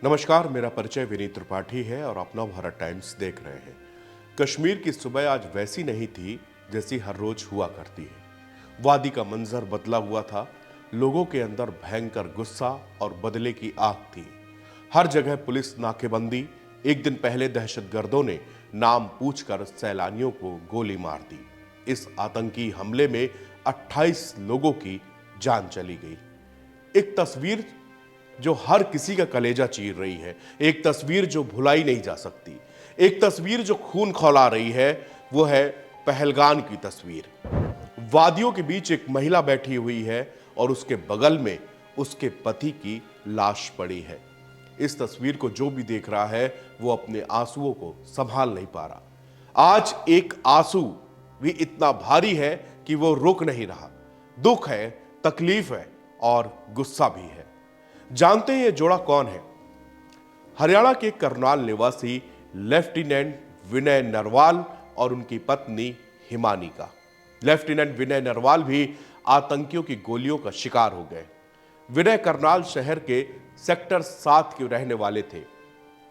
नमस्कार, मेरा परिचय विनीत त्रिपाठी है और अपना भारत टाइम्स देख रहे हैं। कश्मीर की सुबह आज वैसी नहीं थी जैसी हर रोज हुआ करती है। वादी का मंजर बदला हुआ था। लोगों के अंदर भयंकर गुस्सा और बदले की आग थी। हर जगह पुलिस नाकेबंदी। एक दिन पहले दहशतगर्दों ने नाम पूछकर सैलानियों को गोली मार दी। इस आतंकी हमले में 28 लोगों की जान चली गई। एक तस्वीर जो हर किसी का कलेजा चीर रही है, एक तस्वीर जो भुलाई नहीं जा सकती, एक तस्वीर जो खून खौला रही है, वो है पहलगाम की तस्वीर। वादियों के बीच एक महिला बैठी हुई है और उसके बगल में उसके पति की लाश पड़ी है। इस तस्वीर को जो भी देख रहा है वो अपने आंसुओं को संभाल नहीं पा रहा। आज एक आंसू भी इतना भारी है कि वो रुक नहीं रहा। दुख है, तकलीफ है और गुस्सा भी है। जानते हैं ये जोड़ा कौन है? हरियाणा के करनाल निवासी लेफ्टिनेंट विनय नरवाल और उनकी पत्नी हिमानी का। लेफ्टिनेंट विनय नरवाल भी आतंकियों की गोलियों का शिकार हो गए। विनय करनाल शहर के सेक्टर 7 के रहने वाले थे।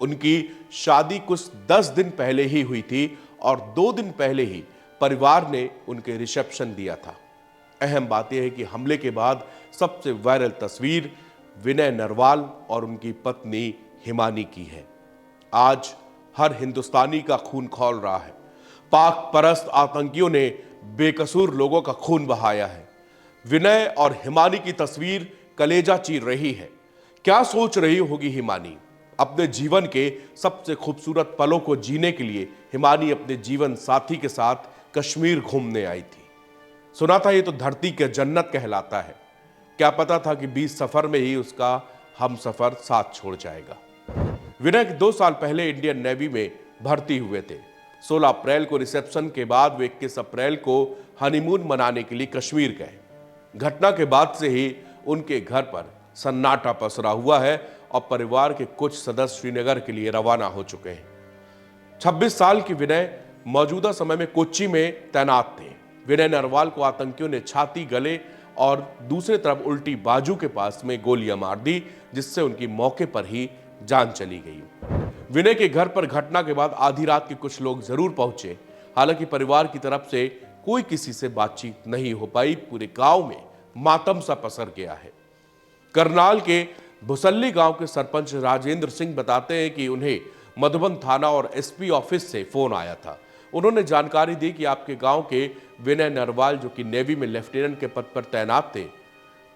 उनकी शादी कुछ 10 दिन पहले ही हुई थी और 2 दिन पहले ही परिवार ने उनके रिसेप्शन दिया था। अहम बात यह है कि हमले के बाद सबसे वायरल तस्वीर विनय नरवाल और उनकी पत्नी हिमानी की है। आज हर हिंदुस्तानी का खून खौल रहा है। पाक परस्त आतंकियों ने बेकसूर लोगों का खून बहाया है। विनय और हिमानी की तस्वीर कलेजा चीर रही है। क्या सोच रही होगी हिमानी? अपने जीवन के सबसे खूबसूरत पलों को जीने के लिए हिमानी अपने जीवन साथी के साथ कश्मीर घूमने आई थी। सुना था ये तो धरती के जन्नत कहलाता है। क्या पता था कि 20 सफर में ही उसका हम सफर साथ छोड़ जाएगा। विनय 2 साल पहले इंडियन नेवी में भर्ती हुए थे। 16 अप्रैल को रिसेप्शन के बाद वे 21 अप्रैल को हनीमून मनाने के लिए कश्मीर गए। घटना के बाद से ही उनके घर पर सन्नाटा पसरा हुआ है और परिवार के कुछ सदस्य श्रीनगर के लिए रवाना हो चुके हैं। 26 साल के विनय मौजूदा समय में कोच्चि में तैनात थे। विनय नरवाल को आतंकियों ने छाती, गले और दूसरी तरफ उल्टी बाजू के पास में गोलियां मार दी, जिससे उनकी मौके पर ही जान चली गई। विनय के घर पर घटना के बाद आधी रात के कुछ लोग जरूर पहुंचे। हालांकि परिवार की तरफ से कोई किसी से बातचीत नहीं हो पाई। पूरे गांव में मातम सा पसर गया है। करनाल के भुसल्ली गांव के सरपंच राजेंद्र सिंह बताते हैं कि उन्हें मधुबन थाना और एसपी ऑफिस से फोन आया था। उन्होंने जानकारी दी कि आपके गांव के विनय नरवाल, जो कि नेवी में लेफ्टिनेंट के पद पर तैनात थे,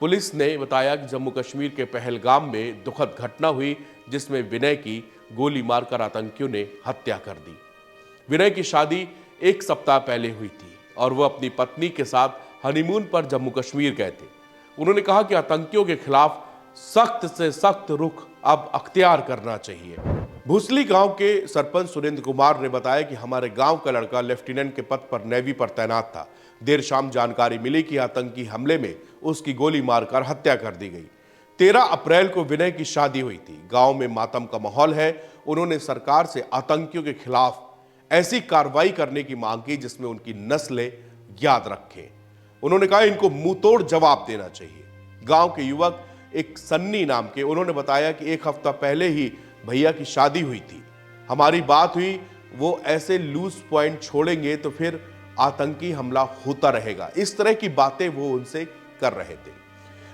पुलिस ने बताया कि जम्मू कश्मीर के पहलगाम में दुखद घटना हुई, जिसमें विनय की गोली मारकर आतंकियों ने हत्या कर दी। विनय की शादी 1 सप्ताह पहले हुई थी और वह अपनी पत्नी के साथ हनीमून पर जम्मू कश्मीर गए थे। उन्होंने कहा कि आतंकियों के खिलाफ सख्त से सख्त रुख अब अख्तियार करना चाहिए। भूसली गांव के सरपंच सुरेंद्र कुमार ने बताया कि हमारे गांव का लड़का लेफ्टिनेंट के पद पर नेवी पर तैनात था। देर शाम जानकारी मिली कि आतंकी हमले में उसकी गोली मारकर हत्या कर दी गई। 13 अप्रैल को विनय की शादी हुई थी। गांव में मातम का माहौल है। उन्होंने सरकार से आतंकियों के खिलाफ ऐसी कार्रवाई करने की मांग की जिसमें उनकी नस्लें याद रखें। उन्होंने कहा इनको मुंहतोड़ जवाब देना चाहिए। गांव के युवक एक सन्नी नाम के, उन्होंने बताया कि 1 हफ्ता पहले ही भैया की शादी हुई थी। हमारी बात हुई, वो ऐसे लूज पॉइंट छोड़ेंगे तो फिर आतंकी हमला होता रहेगा। इस तरह की बातें वो उनसे कर रहे थे।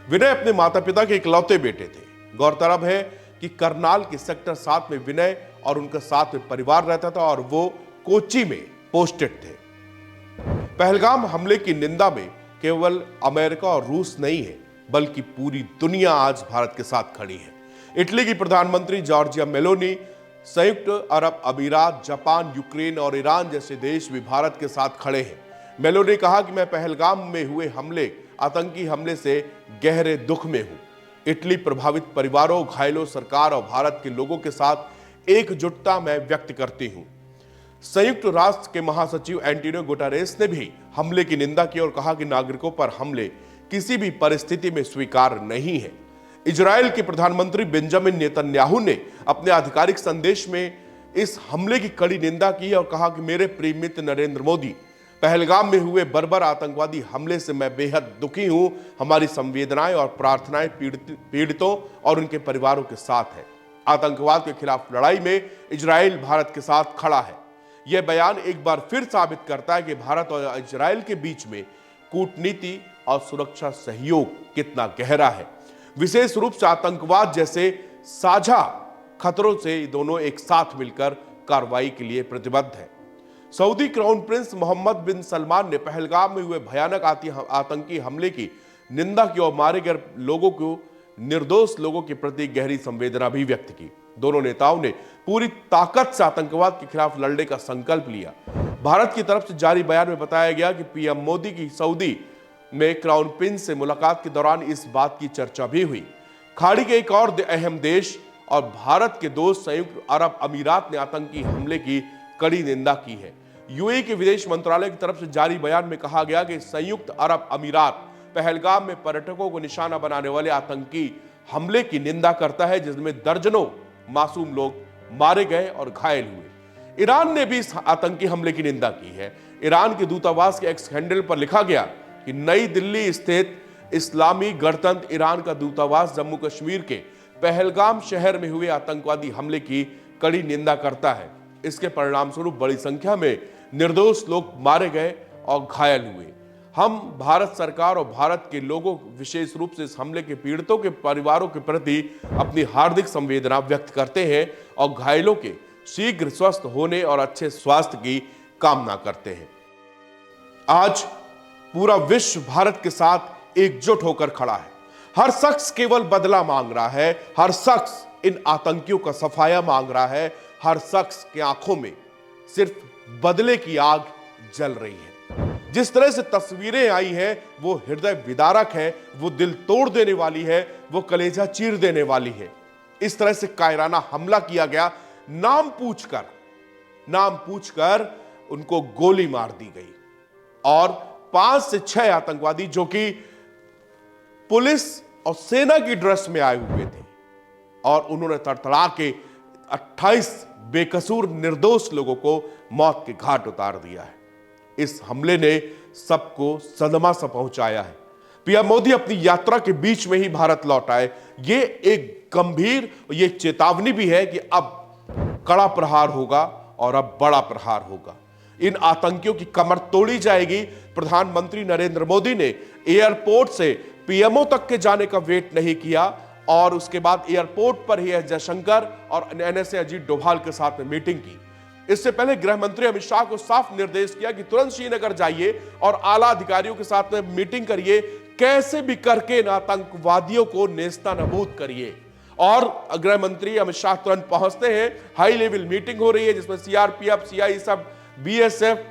विनय अपने माता पिता के इकलौते बेटे थे। गौरतलब है कि करनाल के सेक्टर 7 में विनय और उनके साथ में परिवार रहता था और वो कोच्चि में पोस्टेड थे। पहलगाम हमले की निंदा में केवल अमेरिका और रूस नहीं है, बल्कि पूरी दुनिया आज भारत के साथ खड़ी है। इटली की प्रधानमंत्री जॉर्जिया मेलोनी, संयुक्त अरब अमीरात, जापान, यूक्रेन और ईरान जैसे देश भी भारत के साथ खड़े हैं। मेलोनी ने कहा कि मैं पहलगाम में हुए हमले, आतंकी हमले से गहरे दुख में हूं। इटली प्रभावित परिवारों, घायलों, सरकार और भारत के लोगों के साथ एकजुटता मैं व्यक्त करती हूं। संयुक्त राष्ट्र के महासचिव एंटोनियो गुटेरेस ने भी हमले की निंदा की और कहा कि नागरिकों पर हमले किसी भी परिस्थिति में स्वीकार्य नहीं है। इजराइल के प्रधानमंत्री बेंजामिन नेतन्याहू ने अपने आधिकारिक संदेश में इस हमले की कड़ी निंदा की और कहा कि मेरे प्रिय मित्र नरेंद्र मोदी, पहलगाम में हुए बर्बर आतंकवादी हमले से मैं बेहद दुखी हूं। हमारी संवेदनाएं और प्रार्थनाएं पीड़ितों और उनके परिवारों के साथ है। आतंकवाद के खिलाफ लड़ाई में इजराइल भारत के साथ खड़ा है। यह बयान एक बार फिर साबित करता है कि भारत और इजराइल के बीच में कूटनीति और सुरक्षा सहयोग कितना गहरा है। विशेष रूप से आतंकवाद जैसे साझा खतरों से दोनों एक साथ मिलकर कार्रवाई के लिए प्रतिबद्ध है। सऊदी क्राउन प्रिंस मोहम्मद बिन सलमान ने पहलगाम में हुए भयानक आतंकी हमले की निंदा की और मारे गए लोगों को, निर्दोष लोगों के प्रति गहरी संवेदना भी व्यक्त की। दोनों नेताओं ने पूरी ताकत से आतंकवाद के खिलाफ लड़ने का संकल्प लिया। भारत की तरफ से जारी बयान में बताया गया कि पीएम मोदी की सऊदी में क्राउन प्रिंस से मुलाकात के दौरान इस बात की चर्चा भी हुई। खाड़ी के एक और अहम देश और भारत के दोस्त संयुक्त अरब अमीरात ने आतंकी हमले की कड़ी निंदा की है। यूएई के विदेश मंत्रालय की तरफ से जारी बयान में कहा गया कि संयुक्त अरब अमीरात पहलगाम में पर्यटकों को निशाना बनाने वाले आतंकी हमले की निंदा करता है, जिसमें दर्जनों मासूम लोग मारे गए और घायल हुए। ईरान ने भी इस आतंकी हमले की निंदा की है। ईरान के दूतावास के एक्स हैंडल पर लिखा गया कि नई दिल्ली स्थित इस्लामी गणतंत्र ईरान का दूतावास जम्मू कश्मीर के पहलगाम शहर में हुए आतंकवादी हमले की कड़ी निंदा करता है। इसके परिणाम स्वरूप बड़ी संख्या में निर्दोष लोग मारे गए और घायल हुए। हम भारत सरकार और भारत के लोगों, विशेष रूप से इस हमले के पीड़ितों के परिवारों के प्रति अपनी हार्दिक संवेदना व्यक्त करते हैं और घायलों के शीघ्र स्वस्थ होने और अच्छे स्वास्थ्य की कामना करते हैं। आज पूरा विश्व भारत के साथ एकजुट होकर खड़ा है। हर शख्स केवल बदला मांग रहा है, हर शख्स इन आतंकियों का सफाया मांग रहा है, हर शख्स की आंखों में सिर्फ बदले की आग जल रही है। जिस तरह से तस्वीरें आई हैं वो हृदय विदारक है, वो दिल तोड़ देने वाली है, वो कलेजा चीर देने वाली है। इस तरह से कायराना हमला किया गया, नाम पूछकर उनको गोली मार दी गई और 5 से 6 आतंकवादी जो कि पुलिस और सेना की ड्रेस में आए हुए थे और उन्होंने तड़तड़ा के 28 बेकसूर निर्दोष लोगों को मौत के घाट उतार दिया है। इस हमले ने सबको सदमा सा पहुंचाया है। पीएम मोदी अपनी यात्रा के बीच में ही भारत लौट आए। ये एक गंभीर ये चेतावनी भी है कि अब कड़ा प्रहार होगा और अब बड़ा प्रहार होगा। इन आतंकियों की कमर तोड़ी जाएगी। प्रधानमंत्री नरेंद्र मोदी ने एयरपोर्ट से पीएमओ तक के जाने का वेट नहीं किया और उसके बाद एयरपोर्ट पर ही जयशंकर और एनएसए अजीत डोभाल के साथ में मीटिंग की। इससे पहले गृह मंत्री अमित शाह को साफ निर्देश किया कि तुरंत श्रीनगर जाइए और आला अधिकारियों के साथ में मीटिंग करिए, कैसे भी करके इन आतंकवादियों को नेस्तनाबूद करिए। और गृह मंत्री अमित शाह तुरंत पहुंचते हैं। हाई लेवल मीटिंग हो रही है जिसमें सीआरपीएफ, सीआई, सब बीएसएफ,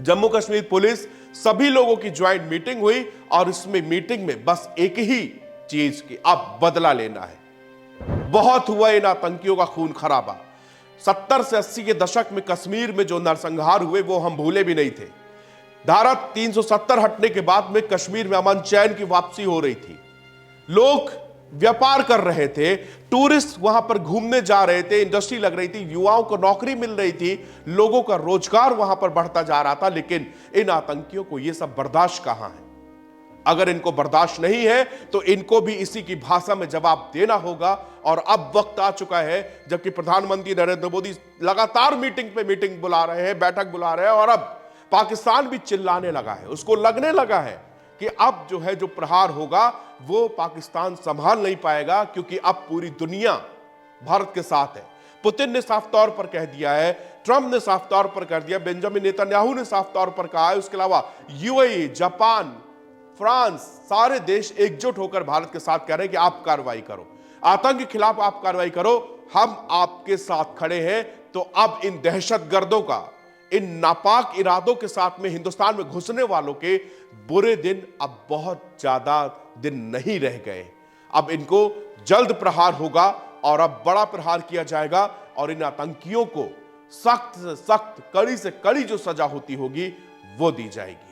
जम्मू कश्मीर पुलिस, सभी लोगों की ज्वाइंट मीटिंग हुई और इसमें मीटिंग में बस एक ही चीज की, अब बदला लेना है। बहुत हुआ इन आतंकियों का खून खराबा। 70 से 80 के दशक में कश्मीर में जो नरसंहार हुए वो हम भूले भी नहीं थे। धारा 370 हटने के बाद में कश्मीर में अमन चैन की वापसी हो रही थी। लोग व्यापार कर रहे थे, टूरिस्ट वहां पर घूमने जा रहे थे, इंडस्ट्री लग रही थी, युवाओं को नौकरी मिल रही थी, लोगों का रोजगार वहां पर बढ़ता जा रहा था। लेकिन इन आतंकियों को यह सब बर्दाश्त कहां है। अगर इनको बर्दाश्त नहीं है तो इनको भी इसी की भाषा में जवाब देना होगा। और अब वक्त आ चुका है जबकि प्रधानमंत्री नरेंद्र मोदी लगातार मीटिंग पे मीटिंग बुला रहे हैं, बैठक बुला रहे हैं और अब पाकिस्तान भी चिल्लाने लगा है, उसको लगने लगा है कि अब जो प्रहार होगा वो पाकिस्तान संभाल नहीं पाएगा, क्योंकि अब पूरी दुनिया भारत के साथ है। पुतिन ने साफ तौर पर कह दिया है, ट्रंप ने साफ तौर पर कह दिया, बेंजामिन नेतन्याहू ने साफ तौर पर कहा है, उसके अलावा यूएई, जापान, फ्रांस, सारे देश एकजुट होकर भारत के साथ कह रहे हैं कि आप कार्रवाई करो, आतंक के खिलाफ आप कार्रवाई करो, हम आपके साथ खड़े हैं। तो अब इन दहशतगर्दों का, इन नापाक इरादों के साथ में हिंदुस्तान में घुसने वालों के बुरे दिन अब बहुत ज्यादा दिन नहीं रह गए। अब इनको जल्द प्रहार होगा और अब बड़ा प्रहार किया जाएगा और इन आतंकियों को सख्त से सख्त, कड़ी से कड़ी जो सजा होती होगी वो दी जाएगी।